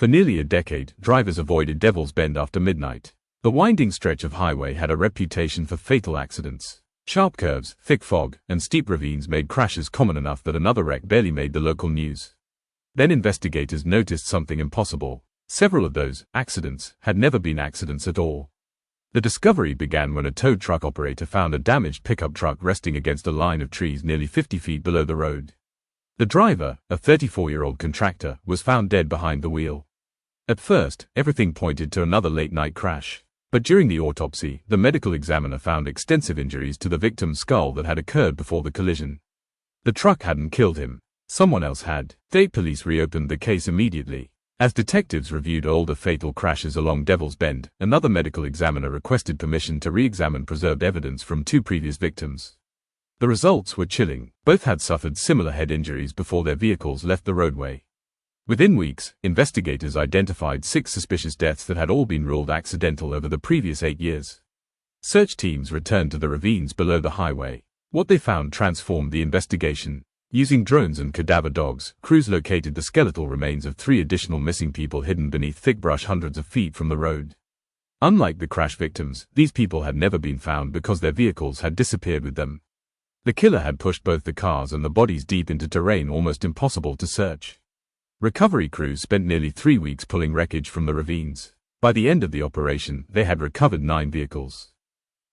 For nearly a decade, drivers avoided Devil's Bend after midnight. The winding stretch of highway had a reputation for fatal accidents. Sharp curves, thick fog, and steep ravines made crashes common enough that another wreck barely made the local news. Then investigators noticed something impossible. Several of those accidents had never been accidents at all. The discovery began when a tow truck operator found a damaged pickup truck resting against a line of trees nearly 50 feet below the road. The driver, a 34-year-old contractor, was found dead behind the wheel. At first, everything pointed to another late-night crash. But during the autopsy, the medical examiner found extensive injuries to the victim's skull that had occurred before the collision. The truck hadn't killed him. Someone else had. State police reopened the case immediately. As detectives reviewed older fatal crashes along Devil's Bend, another medical examiner requested permission to re-examine preserved evidence from 2 previous victims. The results were chilling. Both had suffered similar head injuries before their vehicles left the roadway. Within weeks, investigators identified 6 suspicious deaths that had all been ruled accidental over the previous 8 years. Search teams returned to the ravines below the highway. What they found transformed the investigation. Using drones and cadaver dogs, crews located the skeletal remains of 3 additional missing people hidden beneath thick brush hundreds of feet from the road. Unlike the crash victims, these people had never been found because their vehicles had disappeared with them. The killer had pushed both the cars and the bodies deep into terrain almost impossible to search. Recovery crews spent nearly 3 weeks pulling wreckage from the ravines. By the end of the operation, they had recovered 9 vehicles.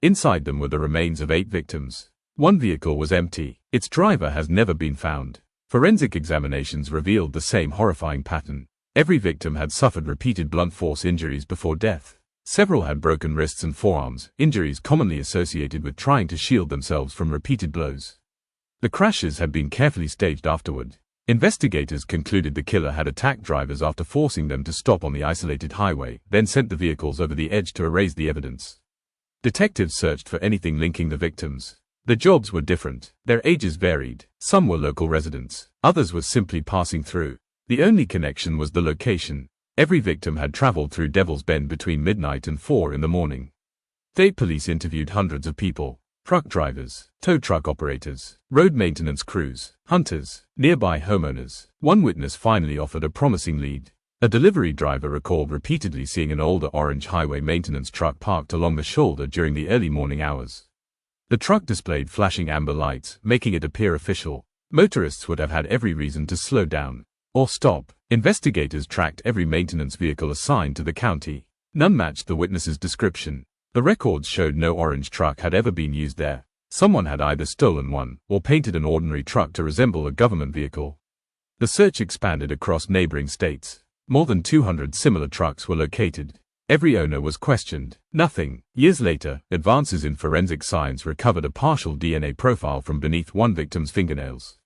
Inside them were the remains of 8 victims. 1 vehicle was empty. Its driver has never been found. Forensic examinations revealed the same horrifying pattern. Every victim had suffered repeated blunt force injuries before death. Several had broken wrists and forearms, injuries commonly associated with trying to shield themselves from repeated blows. The crashes had been carefully staged afterward. Investigators concluded the killer had attacked drivers after forcing them to stop on the isolated highway, then sent the vehicles over the edge to erase the evidence. Detectives searched for anything linking the victims. The jobs were different. Their ages varied. Some were local residents. Others were simply passing through. The only connection was the location. Every victim had traveled through Devil's Bend between midnight and 4 in the morning. State police interviewed hundreds of people. Truck drivers, tow truck operators, road maintenance crews, hunters, nearby homeowners. One witness finally offered a promising lead. A delivery driver recalled repeatedly seeing an older orange highway maintenance truck parked along the shoulder during the early morning hours. The truck displayed flashing amber lights, making it appear official. Motorists would have had every reason to slow down or stop. Investigators tracked every maintenance vehicle assigned to the county. None matched the witness's description. The records showed no orange truck had ever been used there. Someone had either stolen one or painted an ordinary truck to resemble a government vehicle. The search expanded across neighboring states. More than 200 similar trucks were located. Every owner was questioned. Nothing. Years later, advances in forensic science recovered a partial DNA profile from beneath one victim's fingernails.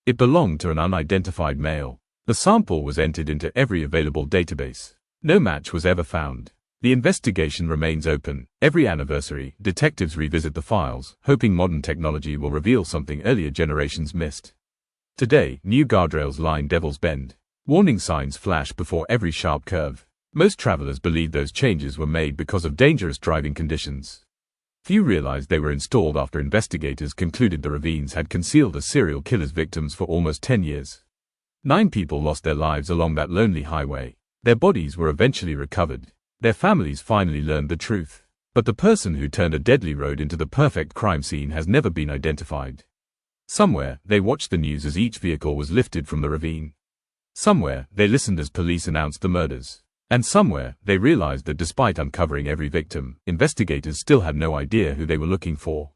It belonged to an unidentified male. The sample was entered into every available database. No match was ever found. The investigation remains open. Every anniversary, detectives revisit the files, hoping modern technology will reveal something earlier generations missed. Today, new guardrails line Devil's Bend. Warning signs flash before every sharp curve. Most travelers believe those changes were made because of dangerous driving conditions. Few realized they were installed after investigators concluded the ravines had concealed a serial killer's victims for almost 10 years. 9 people lost their lives along that lonely highway. Their bodies were eventually recovered. Their families finally learned the truth. But the person who turned a deadly road into the perfect crime scene has never been identified. Somewhere, they watched the news as each vehicle was lifted from the ravine. Somewhere, they listened as police announced the murders. And somewhere, they realized that despite uncovering every victim, investigators still had no idea who they were looking for.